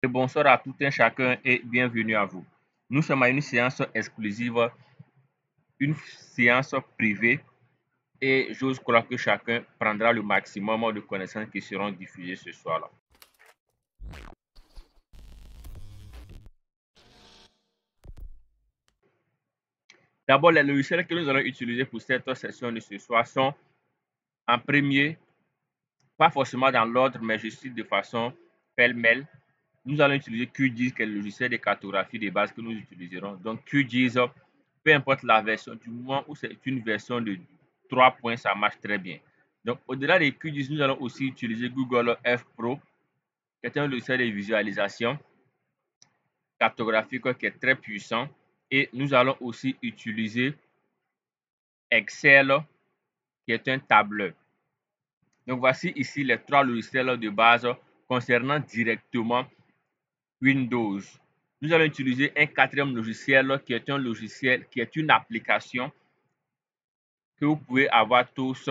Et bonsoir à tout un chacun et bienvenue à vous. Nous sommes à une séance exclusive, une séance privée et j'ose croire que chacun prendra le maximum de connaissances qui seront diffusées ce soir-là. D'abord, les logiciels que nous allons utiliser pour cette session de ce soir sont en premier, pas forcément dans l'ordre, mais je cite de façon pêle-mêle. Nous allons utiliser QGIS, qui est le logiciel de cartographie de base que nous utiliserons. Donc QGIS, peu importe la version, du moment où c'est une version de 3 points, ça marche très bien. Donc au-delà de QGIS, nous allons aussi utiliser Google Earth Pro, qui est un logiciel de visualisation cartographique qui est très puissant. Et nous allons aussi utiliser Excel, qui est un tableur. Donc voici ici les 3 logiciels de base concernant directement Windows. Nous allons utiliser un quatrième logiciel qui est un logiciel qui est une application que vous pouvez avoir tous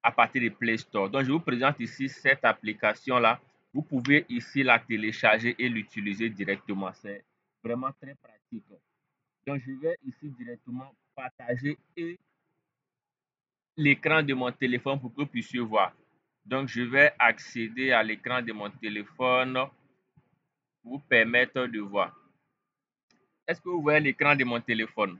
à partir de Play Store. Donc je vous présente ici cette application-là. Vous pouvez ici la télécharger et l'utiliser directement. C'est vraiment très pratique. Donc je vais ici directement partager l'écran de mon téléphone pour que vous puissiez voir. Donc je vais accéder à l'écran de mon téléphone pour vous permettre de voir. Est-ce que vous voyez l'écran de mon téléphone?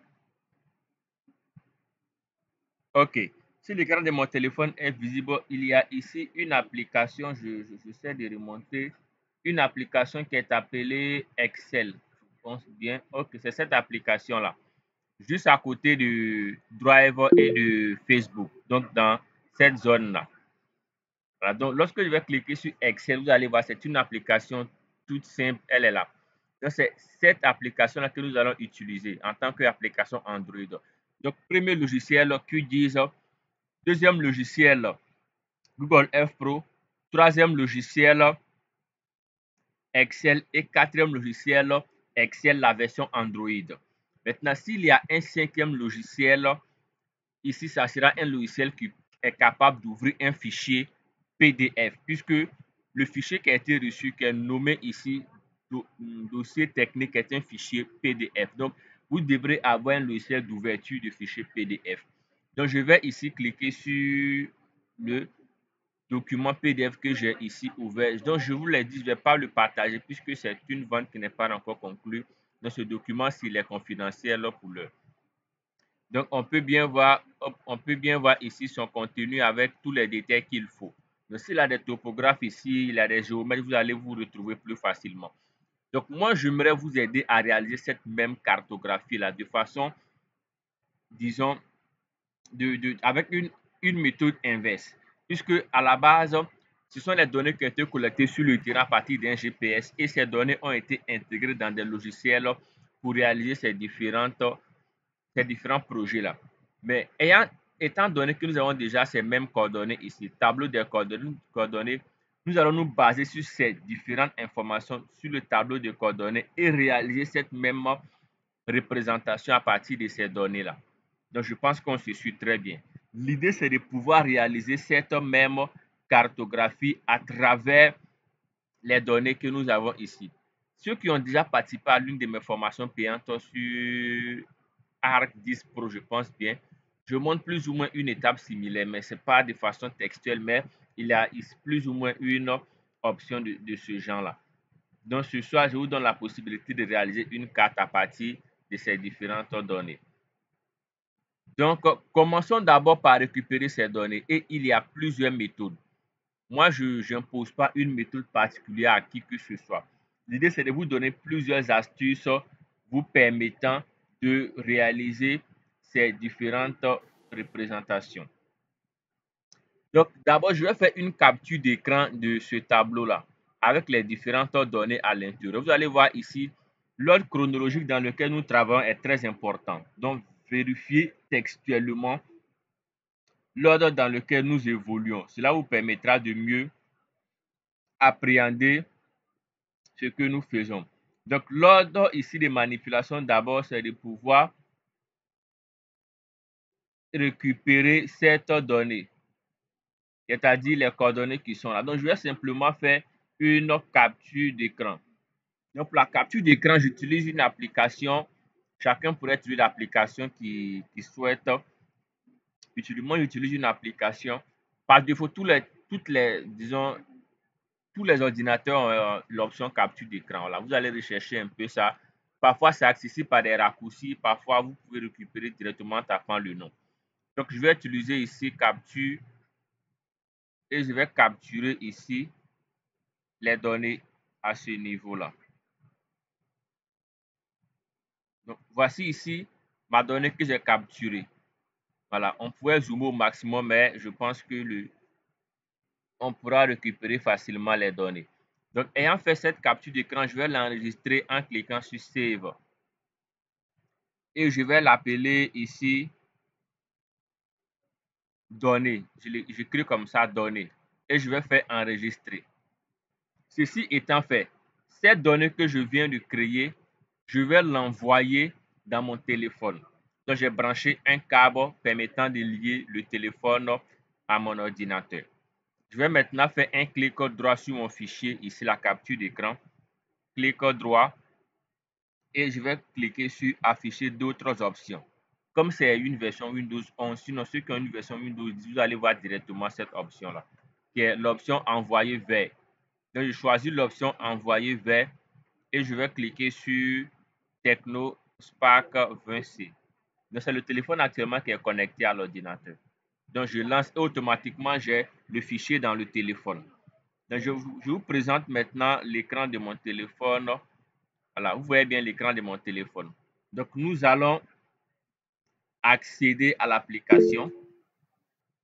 Ok. Si l'écran de mon téléphone est visible, il y a ici une application, j'essaie de remonter, une application qui est appelée Excel. Je pense bien. Ok, c'est cette application-là. Juste à côté du Drive et de Facebook. Donc, dans cette zone-là. Voilà, donc, lorsque je vais cliquer sur Excel, vous allez voir, c'est une application toute simple. Elle est là. Donc, c'est cette application-là que nous allons utiliser en tant qu'application Android. Donc, premier logiciel QGIS. Deuxième logiciel, Google Earth Pro. Troisième logiciel, Excel. Et quatrième logiciel, Excel, la version Android. Maintenant, s'il y a un cinquième logiciel, ici, ça sera un logiciel qui est capable d'ouvrir un fichier PDF, puisque le fichier qui a été reçu, qui est nommé ici dossier technique, est un fichier PDF. Donc, vous devrez avoir un logiciel d'ouverture de fichier PDF. Donc, je vais ici cliquer sur le document PDF que j'ai ici ouvert. Donc, je vous l'ai dit, je ne vais pas le partager puisque c'est une vente qui n'est pas encore conclue. Donc, ce document, s'il est confidentiel pour l'heure. Donc, on peut bien voir ici son contenu avec tous les détails qu'il faut. Donc, s'il a des topographes ici, il a des géomètres, vous allez vous retrouver plus facilement. Donc, moi, j'aimerais vous aider à réaliser cette même cartographie-là de façon, disons, avec une méthode inverse. Puisque à la base, ce sont les données qui ont été collectées sur le terrain à partir d'un GPS et ces données ont été intégrées dans des logiciels pour réaliser ces différents projets-là. Mais étant donné que nous avons déjà ces mêmes coordonnées ici, tableau des coordonnées, nous allons nous baser sur ces différentes informations sur le tableau de coordonnées et réaliser cette même représentation à partir de ces données-là. Donc, je pense qu'on se suit très bien. L'idée, c'est de pouvoir réaliser cette même cartographie à travers les données que nous avons ici. Ceux qui ont déjà participé à l'une de mes formations payantes sur Arc 10 Pro, je pense bien, je montre plus ou moins une étape similaire, mais ce n'est pas de façon textuelle, mais il y a plus ou moins une option de ce genre-là. Donc, ce soir, je vous donne la possibilité de réaliser une carte à partir de ces différentes données. Donc, commençons d'abord par récupérer ces données et il y a plusieurs méthodes. Moi, je n'impose pas une méthode particulière à qui que ce soit. L'idée, c'est de vous donner plusieurs astuces vous permettant de réaliser ces différentes représentations. Donc, d'abord, je vais faire une capture d'écran de ce tableau-là avec les différentes données à l'intérieur. Vous allez voir ici, l'ordre chronologique dans lequel nous travaillons est très important. Donc, vérifiez textuellement l'ordre dans lequel nous évoluons. Cela vous permettra de mieux appréhender ce que nous faisons. Donc, l'ordre ici de manipulation, d'abord, c'est de pouvoir récupérer cette donnée, c'est-à-dire les coordonnées qui sont là. Donc, je vais simplement faire une capture d'écran. Donc, pour la capture d'écran, j'utilise une application. Chacun pourrait utiliser l'application qui souhaite. Moi, j'utilise une application. Par défaut, disons, tous les ordinateurs ont l'option capture d'écran. Voilà, vous allez rechercher un peu ça. Parfois, c'est accessible par des raccourcis. Parfois, vous pouvez récupérer directement en tapant le nom. Donc, je vais utiliser ici capture et je vais capturer ici les données à ce niveau-là. Donc, voici ici ma donnée que j'ai capturée. Voilà, on pourrait zoomer au maximum, mais je pense que on pourra récupérer facilement les données. Donc, ayant fait cette capture d'écran, je vais l'enregistrer en cliquant sur Save. Et je vais l'appeler ici Données. J'écris comme ça Données. Et je vais faire Enregistrer. Ceci étant fait, cette donnée que je viens de créer, je vais l'envoyer dans mon téléphone. Donc, j'ai branché un câble permettant de lier le téléphone à mon ordinateur. Je vais maintenant faire un clic droit sur mon fichier, ici la capture d'écran. Clic droit et je vais cliquer sur afficher d'autres options. Comme c'est une version Windows 11, sinon ceux qui ont une version Windows 10, vous allez voir directement cette option-là, qui est l'option envoyer vers. Donc, je choisis l'option envoyer vers et je vais cliquer sur Techno Spark 20C. Donc, c'est le téléphone actuellement qui est connecté à l'ordinateur. Donc, je lance et automatiquement, j'ai le fichier dans le téléphone. Donc, je vous présente maintenant l'écran de mon téléphone. Voilà, vous voyez bien l'écran de mon téléphone. Donc, nous allons accéder à l'application.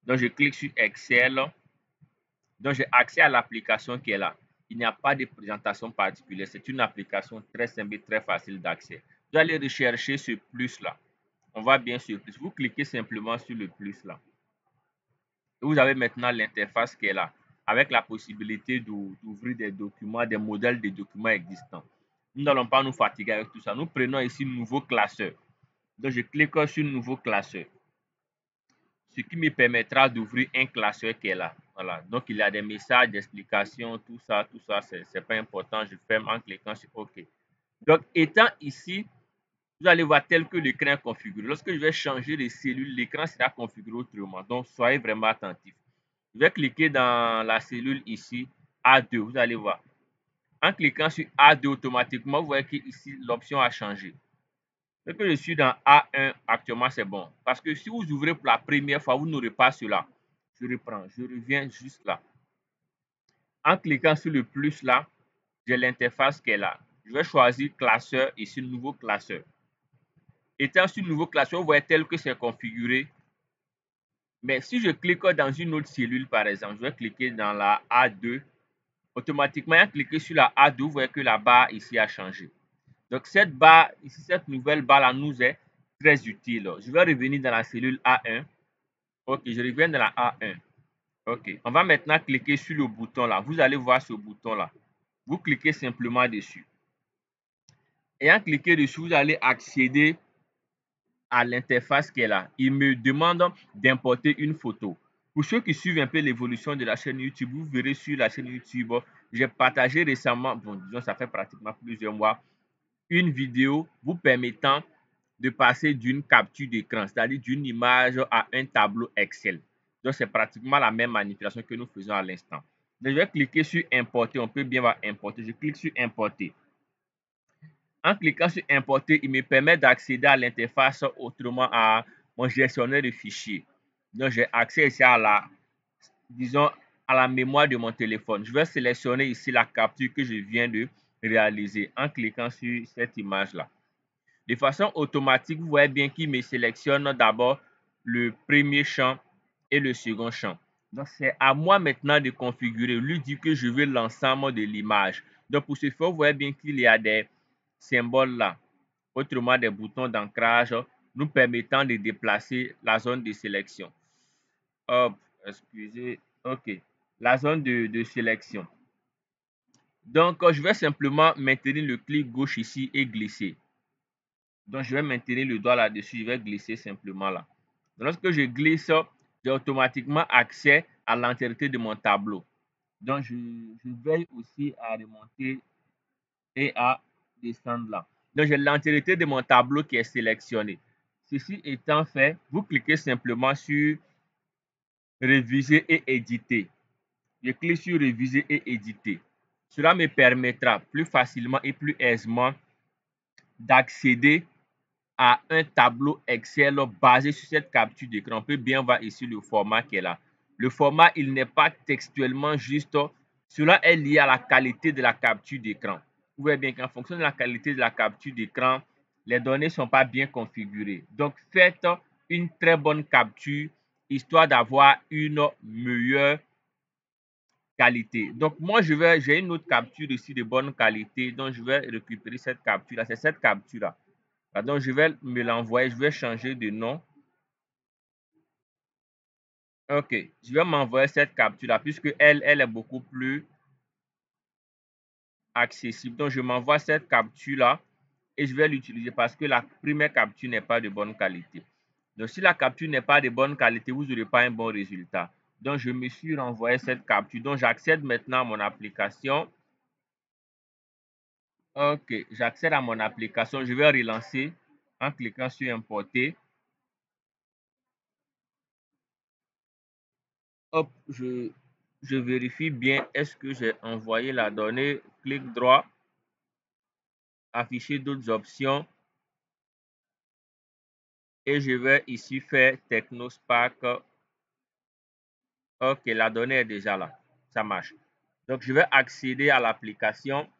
Donc, je clique sur Excel. Donc, j'ai accès à l'application qui est là. Il n'y a pas de présentation particulière. C'est une application très simple et très facile d'accès. Vous allez rechercher ce plus-là. On va bien sur plus. Vous cliquez simplement sur le plus là. Et vous avez maintenant l'interface qui est là, avec la possibilité d'ouvrir des documents, des modèles de documents existants. Nous n'allons pas nous fatiguer avec tout ça. Nous prenons ici Nouveau classeur. Donc, je clique sur Nouveau classeur, ce qui me permettra d'ouvrir un classeur qui est là. Voilà. Donc, il y a des messages d'explication, tout ça, c'est pas important. Je ferme en cliquant sur OK. Donc, étant ici, vous allez voir tel que l'écran est configuré. Lorsque je vais changer les cellules, l'écran sera configuré autrement. Donc, soyez vraiment attentifs. Je vais cliquer dans la cellule ici, A2, vous allez voir. En cliquant sur A2, automatiquement, vous voyez qu'ici, l'option a changé. Dès que je suis dans A1, actuellement, c'est bon. Parce que si vous ouvrez pour la première fois, vous n'aurez pas cela. Je reprends, je reviens juste là. En cliquant sur le plus là, j'ai l'interface qui est là. Je vais choisir classeur ici, nouveau classeur. Étant sur nouveau classeur, vous voyez tel que c'est configuré. Mais si je clique dans une autre cellule, par exemple, je vais cliquer dans la A2. Automatiquement, en cliquant sur la A2, vous voyez que la barre ici a changé. Donc, cette barre, ici, cette nouvelle barre-là nous est très utile. Je vais revenir dans la cellule A1. OK, je reviens dans la A1. OK, on va maintenant cliquer sur le bouton là. Vous allez voir ce bouton-là. Vous cliquez simplement dessus. Ayant cliqué dessus, vous allez accéder à l'interface qui est là. Il me demande d'importer une photo. Pour ceux qui suivent un peu l'évolution de la chaîne YouTube, vous verrez sur la chaîne YouTube, j'ai partagé récemment, bon, disons, ça fait pratiquement plusieurs mois, une vidéo vous permettant de passer d'une capture d'écran, c'est-à-dire d'une image à un tableau Excel. Donc, c'est pratiquement la même manipulation que nous faisons à l'instant. Je vais cliquer sur importer. On peut bien voir importer. Je clique sur importer. En cliquant sur importer, il me permet d'accéder à l'interface autrement à mon gestionnaire de fichiers. Donc, j'ai accès ici à la, disons, à la mémoire de mon téléphone. Je vais sélectionner ici la capture que je viens de réaliser en cliquant sur cette image-là. De façon automatique, vous voyez bien qu'il me sélectionne d'abord le premier champ et le second champ. Donc, c'est à moi maintenant de configurer, lui dire que je veux l'ensemble de l'image. Donc, pour ce faire, vous voyez bien qu'il y a des symboles là, autrement des boutons d'ancrage, nous permettant de déplacer la zone de sélection. Hop, excusez, OK, la zone de sélection. Donc, je vais simplement maintenir le clic gauche ici et glisser. Donc, je vais maintenir le doigt là-dessus, je vais glisser simplement là. Donc, lorsque je glisse, j'ai automatiquement accès à l'entièreté de mon tableau. Donc, je veille aussi à remonter et à descendre là. Donc, j'ai l'entièreté de mon tableau qui est sélectionné. Ceci étant fait, vous cliquez simplement sur réviser et éditer. Je clique sur réviser et éditer. Cela me permettra plus facilement et plus aisément d'accéder à un tableau Excel basé sur cette capture d'écran. On peut bien voir ici le format qui est là. Le format, il n'est pas textuellement juste. Cela est lié à la qualité de la capture d'écran. Vous voyez bien qu'en fonction de la qualité de la capture d'écran, les données ne sont pas bien configurées. Donc, faites une très bonne capture histoire d'avoir une meilleure qualité. Donc, moi, j'ai une autre capture ici de bonne qualité. Donc, je vais récupérer cette capture-là. C'est cette capture-là. Donc, je vais me l'envoyer. Je vais changer de nom. OK. Je vais m'envoyer cette capture-là puisque elle est beaucoup plus accessible. Donc, je m'envoie cette capture-là et je vais l'utiliser parce que la première capture n'est pas de bonne qualité. Donc, si la capture n'est pas de bonne qualité, vous n'aurez pas un bon résultat. Donc, je me suis renvoyé cette capture. Donc, j'accède maintenant à mon application. OK. J'accède à mon application. Je vais relancer en cliquant sur importer. Hop, je vérifie bien est-ce que j'ai envoyé la donnée. Clic droit, afficher d'autres options et je vais ici faire TechnoSpark. OK, la donnée est déjà là. Ça marche. Donc, je vais accéder à l'application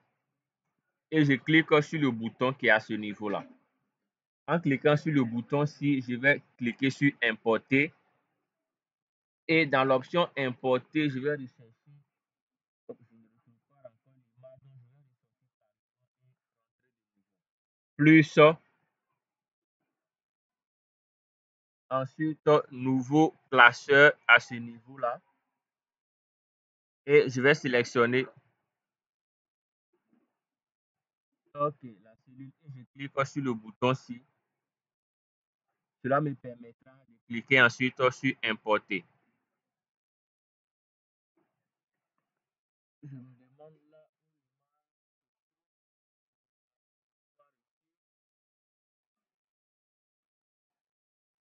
et je clique sur le bouton qui est à ce niveau-là. En cliquant sur le bouton-ci, je vais cliquer sur importer et dans l'option importer, je vais rechercher. Plus ensuite nouveau classeur à ce niveau-là et je vais sélectionner OK, la cellule et je clique sur le bouton-ci. Cela me permettra de cliquer ensuite sur importer. Je me demande là.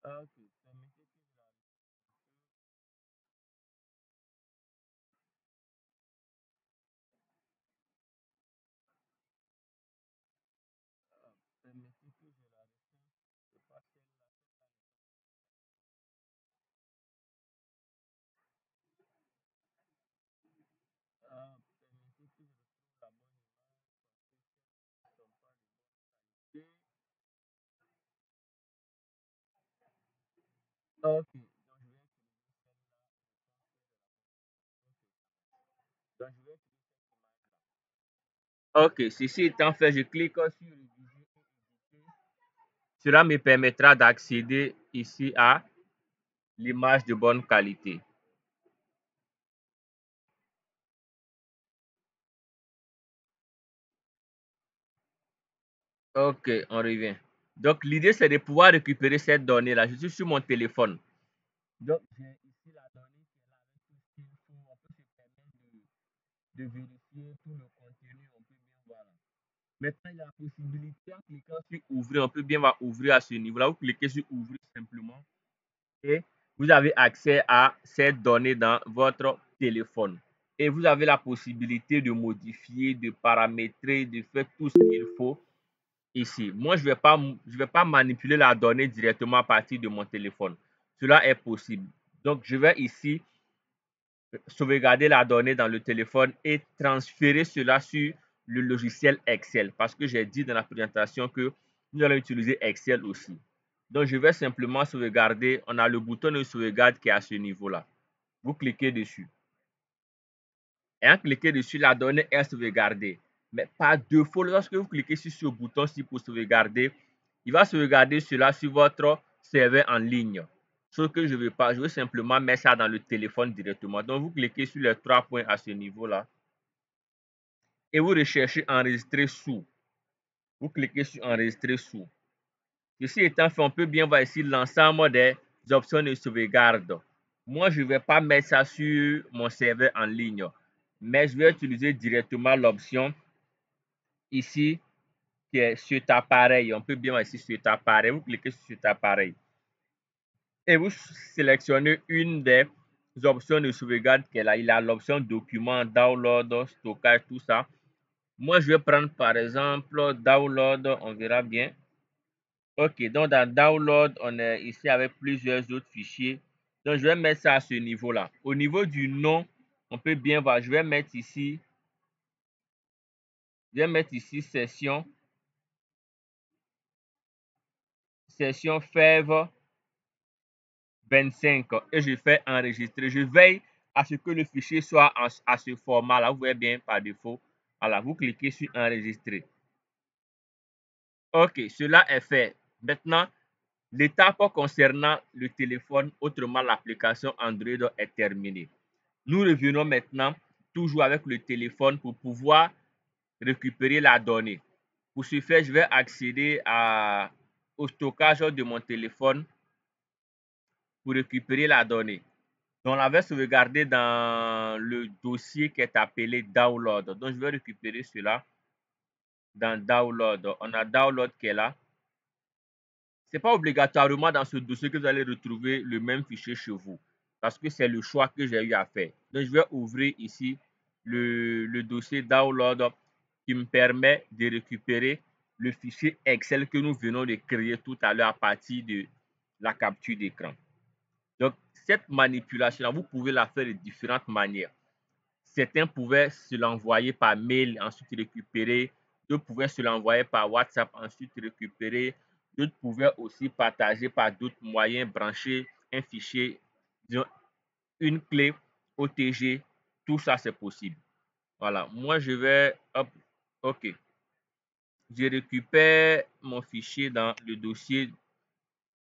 OK, permettez que je la refasse. Permettez que je retrouve la bonne image. OK, donc je vais OK, ceci étant fait, je clique sur réviser. Cela me permettra d'accéder ici à l'image de bonne qualité. OK, on revient. Donc, l'idée, c'est de pouvoir récupérer cette donnée-là. Je suis sur mon téléphone. Donc, j'ai ici la donnée qui est là avec tout ce qu'il faut. On peut se permettre de vérifier tout le contenu. On peut bien voir là. Maintenant, il y a la possibilité en cliquant sur ouvrir. On peut bien voir ouvrir à ce niveau-là. Vous cliquez sur ouvrir simplement et vous avez accès à cette donnée dans votre téléphone. Et vous avez la possibilité de modifier, de paramétrer, de faire tout ce qu'il faut ici. Moi, je vais pas manipuler la donnée directement à partir de mon téléphone. Cela est possible. Donc, je vais ici sauvegarder la donnée dans le téléphone et transférer cela sur le logiciel Excel parce que j'ai dit dans la présentation que nous allons utiliser Excel aussi. Donc, je vais simplement sauvegarder. On a le bouton de sauvegarde qui est à ce niveau-là. Vous cliquez dessus. Et en cliquant dessus, la donnée est sauvegardée. Mais par défaut, lorsque vous cliquez sur ce bouton-ci pour sauvegarder, il va sauvegarder cela sur votre serveur en ligne. Ce que je ne veux pas, je veux simplement mettre ça dans le téléphone directement. Donc, vous cliquez sur les trois points à ce niveau-là et vous recherchez enregistrer sous. Vous cliquez sur enregistrer sous. Ceci étant fait, on peut bien voir ici l'ensemble des options de sauvegarde. Moi, je ne vais pas mettre ça sur mon serveur en ligne, mais je vais utiliser directement l'option ici qui est sur cet appareil. On peut bien voir ici sur cet appareil. Vous cliquez sur cet appareil et vous sélectionnez une des options de sauvegarde qu'elle a. Il a l'option document, download, stockage, tout ça. Moi, je vais prendre par exemple download, on verra bien. Ok, donc dans download, on est ici avec plusieurs autres fichiers. Donc, je vais mettre ça à ce niveau-là. Au niveau du nom, on peut bien voir, je vais mettre ici session FEV 25 et je fais enregistrer. Je veille à ce que le fichier soit à ce format-là. Vous voyez bien par défaut. Voilà, vous cliquez sur enregistrer. Ok, cela est fait. Maintenant, l'étape concernant le téléphone, autrement l'application Android, est terminée. Nous revenons maintenant toujours avec le téléphone pour pouvoir récupérer la donnée. Pour ce faire, je vais accéder au stockage de mon téléphone pour récupérer la donnée. Donc, on l'avait sauvegardé dans le dossier qui est appelé Download. Donc, je vais récupérer cela dans Download. On a Download qui est là. Ce n'est pas obligatoirement dans ce dossier que vous allez retrouver le même fichier chez vous, parce que c'est le choix que j'ai eu à faire. Donc, je vais ouvrir ici le dossier Download qui me permet de récupérer le fichier Excel que nous venons de créer tout à l'heure à partir de la capture d'écran. Donc, cette manipulation-là, vous pouvez la faire de différentes manières. Certains pouvaient se l'envoyer par mail, ensuite récupérer. D'autres pouvaient se l'envoyer par WhatsApp, ensuite récupérer. D'autres pouvaient aussi partager par d'autres moyens, brancher un fichier, disons, une clé OTG. Tout ça, c'est possible. Voilà, moi, je vais, hop, OK. Je récupère mon fichier dans le dossier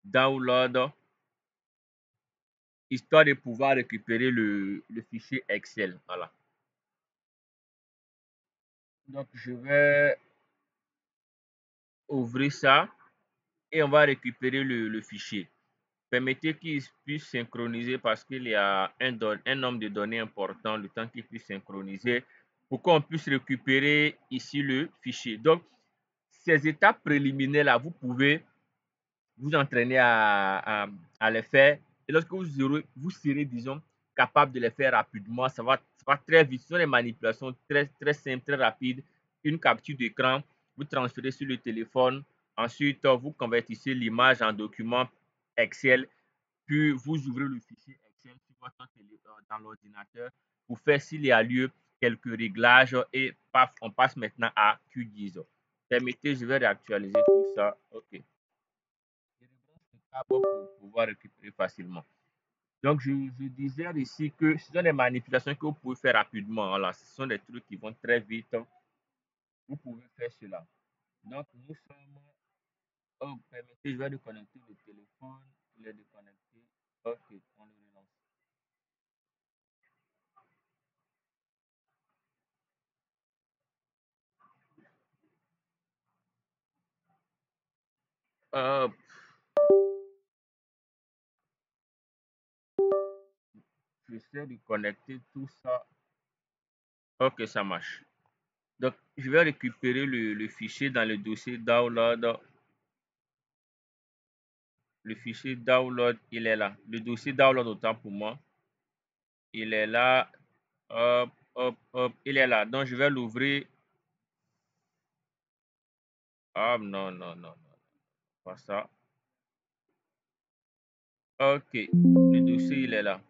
Download, histoire de pouvoir récupérer le fichier Excel. Voilà. Donc, je vais ouvrir ça et on va récupérer le fichier. Permettez qu'il puisse synchroniser parce qu'il y a un nombre de données important, le temps qu'il puisse synchroniser pour qu'on puisse récupérer ici le fichier. Donc, ces étapes préliminaires-là, vous pouvez vous entraîner à les faire. Et lorsque vous serez, disons, capable de les faire rapidement, ça va très vite. Ce sont des manipulations très simples, très rapides. Une capture d'écran, vous transférez sur le téléphone. Ensuite, vous convertissez l'image en document Excel. Puis, vous ouvrez le fichier Excel sur dans l'ordinateur pour faire, s'il y a lieu, quelques réglages. Et paf, on passe maintenant à Q10. Permettez, je vais réactualiser tout ça. OK. Pour pouvoir récupérer facilement. Donc, je disais ici que ce sont des manipulations que vous pouvez faire rapidement. Voilà. Ce sont des trucs qui vont très vite. Vous pouvez faire cela. Donc, nous sommes. Oh, permettez, je vais déconnecter le téléphone. Il est déconnecté. Ok, on le relance. Euh, J'essaie de connecter tout ça. Ok, ça marche. Donc, je vais récupérer le fichier dans le dossier download. Le fichier download, il est là. Le dossier download, autant pour moi. Il est là. Hop, hop, hop. Il est là. Donc, je vais l'ouvrir. Ah, non, non, non, non. Pas ça. Ok. Le dossier, il est là.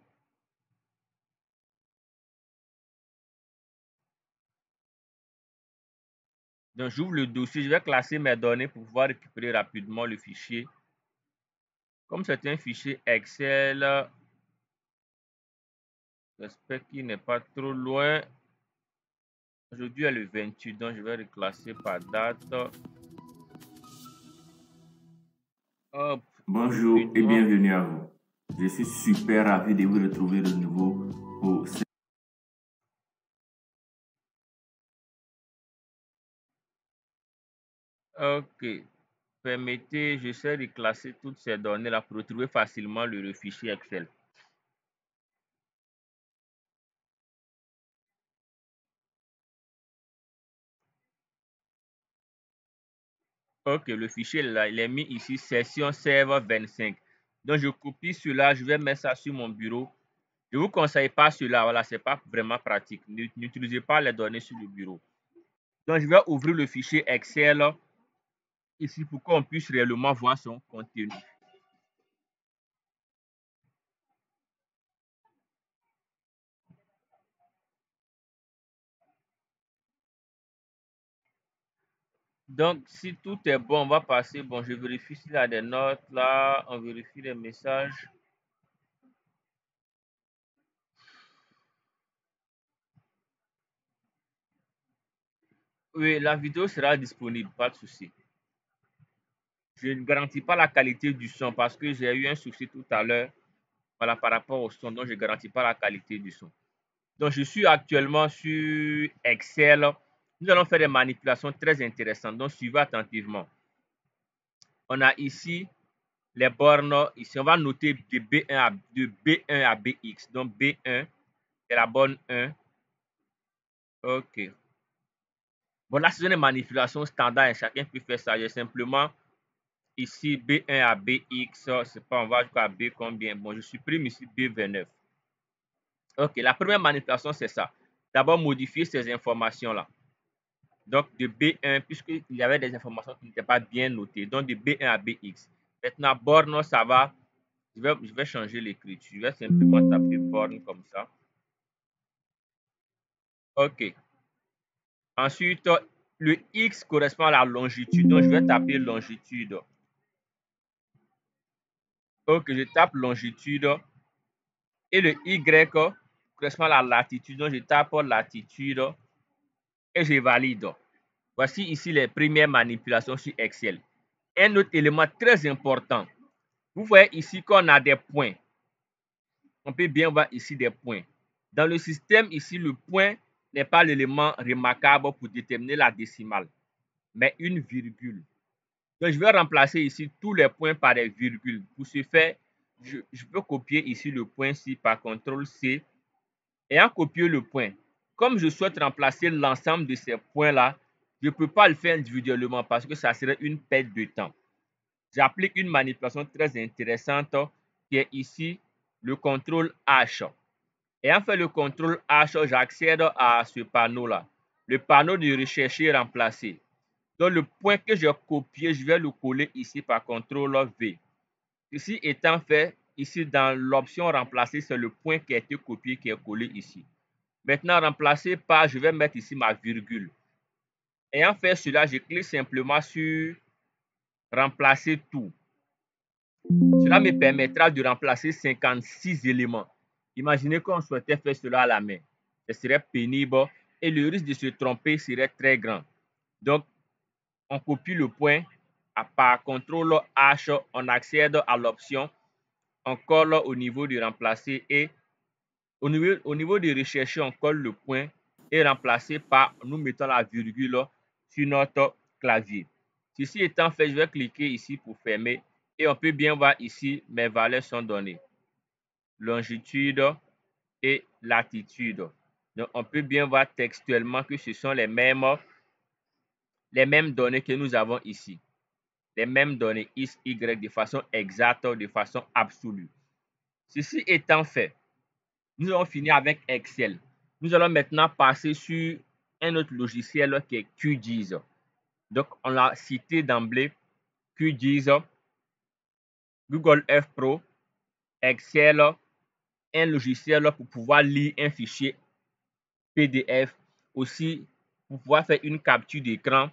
Donc, j'ouvre le dossier. Je vais classer mes données pour pouvoir récupérer rapidement le fichier. Comme c'est un fichier Excel, j'espère qu'il n'est pas trop loin. Aujourd'hui est le 28, donc je vais reclasser par date. Hop, Bonjour et bienvenue à vous. Je suis super ravi de vous retrouver de nouveau pour cette... Ok. Permettez, j'essaie de classer toutes ces données-là pour retrouver facilement le fichier Excel. Ok, le fichier là, il est mis ici, session serveur 25. Donc, je copie cela, je vais mettre ça sur mon bureau. Je ne vous conseille pas cela, voilà, ce n'est pas vraiment pratique. N'utilisez pas les données sur le bureau. Donc, je vais ouvrir le fichier Excel ici pour qu'on puisse réellement voir son contenu. Donc, si tout est bon, on va passer. Bon, je vérifie s'il y a des notes là. On vérifie les messages. Oui, la vidéo sera disponible, pas de souci. Je ne garantis pas la qualité du son parce que j'ai eu un souci tout à l'heure, voilà, par rapport au son. Donc, je ne garantis pas la qualité du son. Donc, je suis actuellement sur Excel. Nous allons faire des manipulations très intéressantes. Donc, suivez attentivement. On a ici les bornes. Ici, on va noter de B1 à BX. Donc, B1 est la borne 1. OK. Bon, là, ce sont des manipulations standards. Chacun peut faire ça. J'ai simplement ici B1 à BX. C'est pas, on va jusqu'à B combien? Bon, je supprime ici B29. OK. La première manipulation, c'est ça. D'abord, modifier ces informations-là. Donc, de B1, puisqu'il y avait des informations qui n'étaient pas bien notées. Donc, de B1 à BX. Maintenant, borne, ça va. Je vais changer l'écriture. Je vais simplement taper borne comme ça. OK. Ensuite, le X correspond à la longitude. Donc, je vais taper longitude. OK, je tape longitude. Et le Y correspond à la latitude. Donc, je tape latitude. Et je valide. Voici ici les premières manipulations sur Excel. Un autre élément très important. Vous voyez ici qu'on a des points. On peut bien voir ici des points. Dans le système, ici, le point n'est pas l'élément remarquable pour déterminer la décimale, mais une virgule. Donc, je vais remplacer ici tous les points par des virgules. Pour ce faire, je peux copier ici le point ci par CTRL-C. Ayant copié le point, comme je souhaite remplacer l'ensemble de ces points-là, je ne peux pas le faire individuellement parce que ça serait une perte de temps. J'applique une manipulation très intéressante qui est ici le CTRL H. Ayant fait le CTRL H, j'accède à ce panneau-là. Le panneau de rechercher et remplacer. Donc, le point que j'ai copié, je vais le coller ici par CTRL V. Ceci étant fait, ici dans l'option remplacer, c'est le point qui a été copié qui est collé ici. Maintenant, remplacer par, je vais mettre ici ma virgule. Ayant fait cela, je clique simplement sur remplacer tout. Cela me permettra de remplacer 56 éléments. Imaginez qu'on souhaitait faire cela à la main. Ce serait pénible et le risque de se tromper serait très grand. Donc, on copie le point, par CTRL H, on accède à l'option, on colle au niveau de remplacer et au niveau de rechercher, on colle le point et remplacer par, nous mettons la virgule sur notre clavier. Ceci étant fait, je vais cliquer ici pour fermer et on peut bien voir ici, mes valeurs sont données. Longitude et latitude. Donc, on peut bien voir textuellement que ce sont les mêmes données que nous avons ici. Les mêmes données X, Y de façon exacte, de façon absolue. Ceci étant fait, nous allons finir avec Excel. Nous allons maintenant passer sur un autre logiciel qui est QGIS. Donc, on l'a cité d'emblée, QGIS, Google Earth Pro, Excel, un logiciel pour pouvoir lire un fichier PDF, aussi pour pouvoir faire une capture d'écran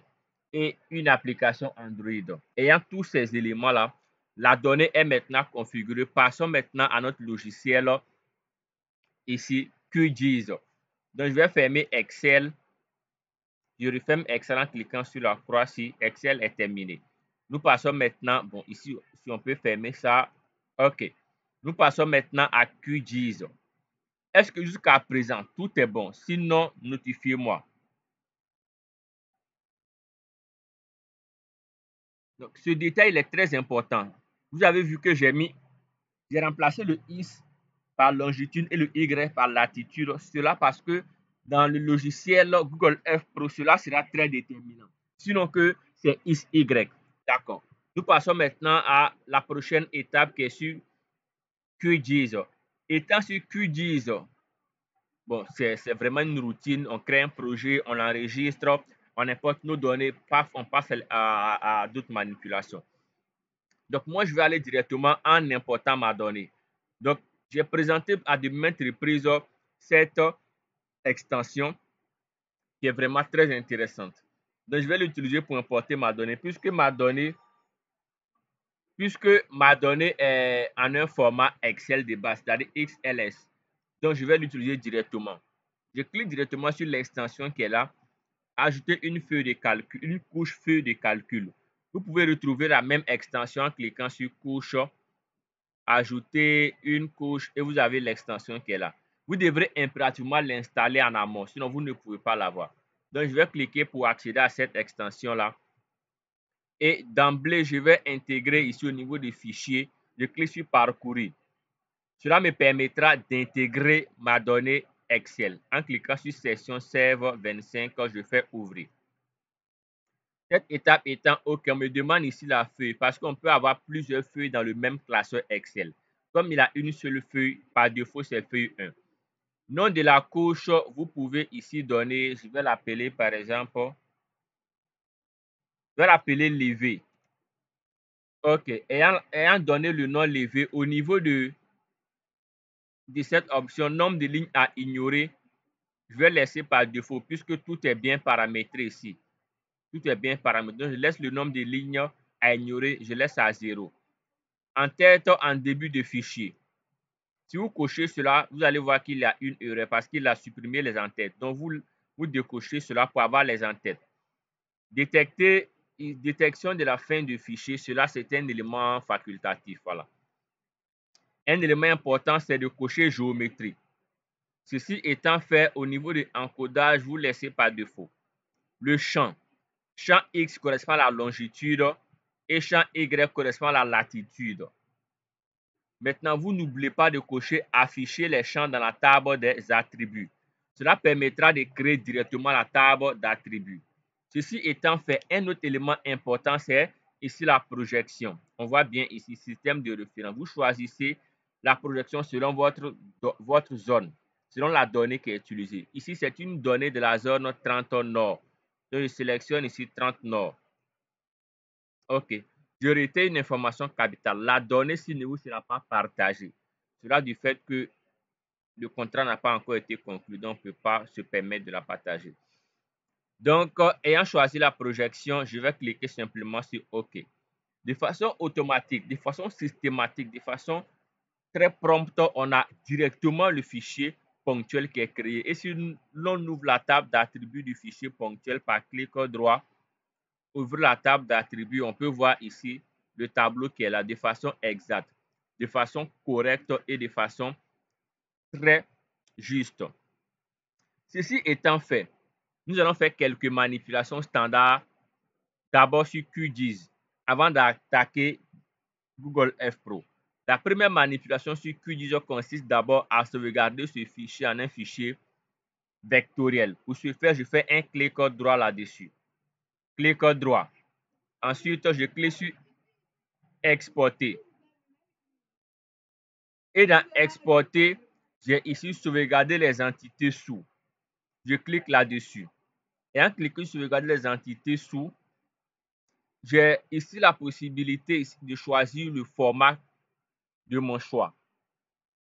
et une application Android. Ayant tous ces éléments-là, la donnée est maintenant configurée. Passons maintenant à notre logiciel ici, QGIS. Donc, je vais fermer Excel. Je referme Excel en cliquant sur la croix si Excel est terminé. Nous passons maintenant, bon, ici, si on peut fermer ça, OK. Nous passons maintenant à QGIS. Est-ce que jusqu'à présent, tout est bon? Sinon, notifiez-moi. Donc, ce détail il est très important. Vous avez vu que j'ai remplacé le X par longitude et le Y par latitude. Cela parce que dans le logiciel Google Earth Pro, cela sera très déterminant. Sinon que c'est X, Y. D'accord. Nous passons maintenant à la prochaine étape qui est sur QGIS. Étant sur QGIS, bon, c'est vraiment une routine. On crée un projet, on l'enregistre, on importe nos données, paf, on passe à d'autres manipulations. Donc, moi, je vais aller directement en important ma donnée. Donc, j'ai présenté à de maintes reprises cette extension qui est vraiment très intéressante. Donc, je vais l'utiliser pour importer ma donnée, puisque ma donnée est en un format Excel de base, c'est-à-dire XLS. Donc, je vais l'utiliser directement. Je clique directement sur l'extension qui est là, ajouter une feuille de calcul, une couche feuille de calcul. Vous pouvez retrouver la même extension en cliquant sur couche, ajouter une couche et vous avez l'extension qui est là. Vous devrez impérativement l'installer en amont, sinon vous ne pouvez pas l'avoir. Donc, je vais cliquer pour accéder à cette extension-là. Et d'emblée, je vais intégrer ici au niveau des fichiers. Je clique sur parcourir. Cela me permettra d'intégrer ma donnée Excel. En cliquant sur Session Save 25, je fais ouvrir. Cette étape étant OK, on me demande ici la feuille parce qu'on peut avoir plusieurs feuilles dans le même classeur Excel. Comme il a une seule feuille, par défaut, c'est feuille 1. Nom de la couche, vous pouvez ici donner, je vais l'appeler par exemple, je vais l'appeler levé. OK, ayant donné le nom levé, au niveau de cette option, nombre de lignes à ignorer, je vais laisser par défaut puisque tout est bien paramétré ici. Tout est bien paramétré. Donc, je laisse le nombre de lignes à ignorer, je laisse à 0. En tête, en début de fichier. Si vous cochez cela, vous allez voir qu'il y a une erreur parce qu'il a supprimé les en-têtes. Donc, vous décochez cela pour avoir les en-têtes. Détection de la fin du fichier, cela c'est un élément facultatif. Voilà. Un élément important, c'est de cocher géométrie. Ceci étant fait, au niveau de l'encodage, vous laissez par défaut. Le champ. Champ X correspond à la longitude et champ Y correspond à la latitude. Maintenant, vous n'oubliez pas de cocher afficher les champs dans la table des attributs. Cela permettra de créer directement la table d'attributs. Ceci étant fait, un autre élément important, c'est ici la projection. On voit bien ici, système de référence. Vous choisissez la projection selon votre zone, selon la donnée qui est utilisée. Ici, c'est une donnée de la zone 30 nord. Donc, je sélectionne ici 30 nord. OK. Je retire une information capitale. La donnée, si ne vous sera pas partagée. Cela du fait que le contrat n'a pas encore été conclu, donc on ne peut pas se permettre de la partager. Donc, ayant choisi la projection, je vais cliquer simplement sur OK. De façon automatique, de façon systématique, de façon très prompte, on a directement le fichier ponctuel qui est créé. Et si l'on ouvre la table d'attributs du fichier ponctuel par clic droit, ouvrir la table d'attributs, on peut voir ici le tableau qui est là de façon exacte, de façon correcte et de façon très juste. Ceci étant fait, nous allons faire quelques manipulations standards d'abord sur QGIS avant d'attaquer Google F Pro. La première manipulation sur QGIS consiste d'abord à sauvegarder ce fichier en un fichier vectoriel. Pour ce faire, je fais un clic droit là-dessus. Clic droit. Ensuite, je clique sur exporter. Et dans exporter, j'ai ici sauvegarder les entités sous. Je clique là-dessus. Et en cliquant sur sauvegarder les entités sous, j'ai ici la possibilité de choisir le format de mon choix.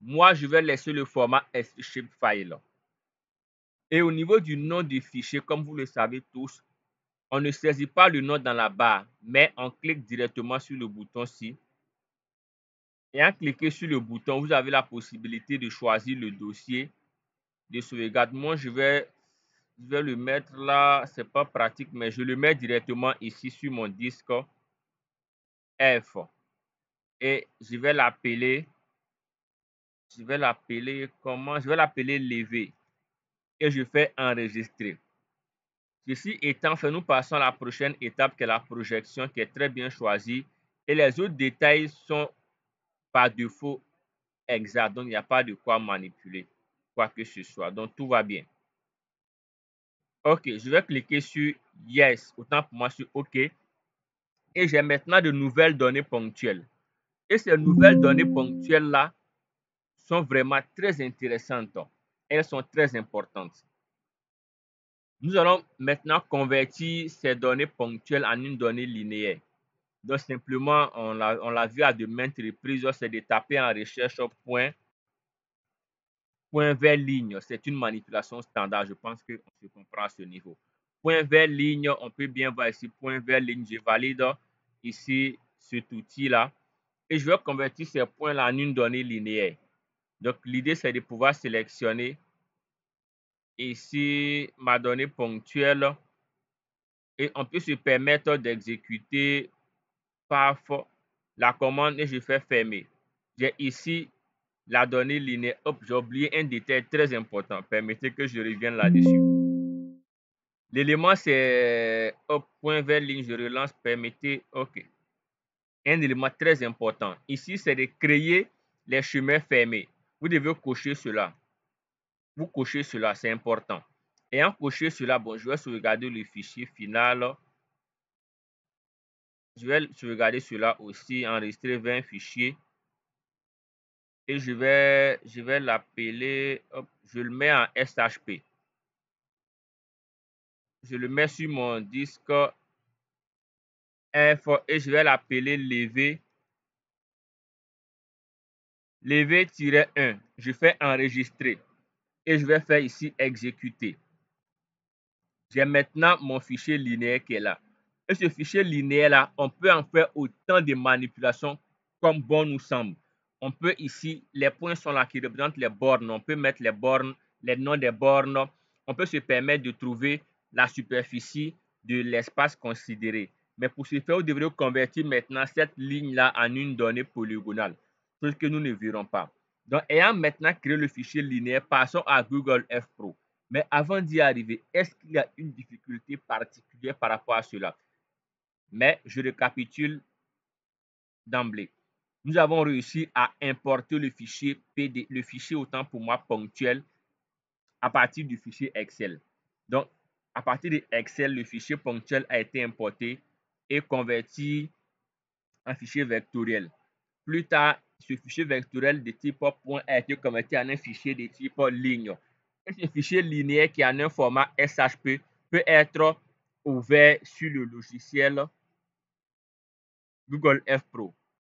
Moi, je vais laisser le format shapefile. Et au niveau du nom du fichier, comme vous le savez tous, on ne saisit pas le nom dans la barre, mais on clique directement sur le bouton ci. Et en cliquant sur le bouton, vous avez la possibilité de choisir le dossier de sauvegarde. Moi, je vais le mettre là, c'est pas pratique, mais je le mets directement ici sur mon disque F. Et je vais l'appeler comment? Je vais l'appeler levé. Et je fais enregistrer. Ceci étant fait, nous passons à la prochaine étape qui est la projection qui est très bien choisie. Et les autres détails sont par défaut exacts. Donc, il n'y a pas de quoi manipuler quoi que ce soit. Donc, tout va bien. OK, je vais cliquer sur Yes, autant pour moi sur OK. Et j'ai maintenant de nouvelles données ponctuelles. Et ces nouvelles données ponctuelles-là sont vraiment très intéressantes. Elles sont très importantes. Nous allons maintenant convertir ces données ponctuelles en une donnée linéaire. Donc simplement, on l'a vu à de maintes reprises, c'est de taper en recherche point vers ligne. C'est une manipulation standard. Je pense qu'on se comprend à ce niveau. Point vers ligne, on peut bien voir ici point vers ligne. Je valide ici cet outil-là. Et je vais convertir ces points-là en une donnée linéaire. Donc l'idée, c'est de pouvoir sélectionner ici ma donnée ponctuelle. Et on peut se permettre d'exécuter parfois la commande et je fais fermer. J'ai ici la donnée linéaire. Hop, j'ai oublié un détail très important. Permettez que je revienne là-dessus. L'élément, c'est point vers ligne, je relance, permettez, OK. Un élément très important. Ici, c'est de créer les chemins fermés. Vous devez cocher cela. Vous cochez cela, c'est important. Et en cocher cela, bon, je vais sauvegarder le fichier final. Je vais sauvegarder cela aussi, enregistrer 20 fichiers. Et je vais l'appeler, je le mets en SHP. Je le mets sur mon disque F et je vais l'appeler levé-1. Je fais enregistrer et je vais faire ici exécuter. J'ai maintenant mon fichier linéaire qui est là. Et ce fichier linéaire-là, on peut en faire autant de manipulations comme bon nous semble. On peut ici, les points sont là qui représentent les bornes. On peut mettre les bornes, les noms des bornes. On peut se permettre de trouver la superficie de l'espace considéré. Mais pour ce faire, vous devrez convertir maintenant cette ligne-là en une donnée polygonale, chose que nous ne verrons pas. Donc, ayant maintenant créé le fichier linéaire, passons à Google F Pro. Mais avant d'y arriver, est-ce qu'il y a une difficulté particulière par rapport à cela? Mais je récapitule d'emblée. Nous avons réussi à importer le fichier PD, le fichier autant pour moi ponctuel, à partir du fichier Excel. Donc, à partir de Excel, le fichier ponctuel a été importé et converti en fichier vectoriel. Plus tard, ce fichier vectoriel de type point a été converti en un fichier de type ligne. Et ce fichier linéaire qui est en un format SHP peut être ouvert sur le logiciel Google F Pro.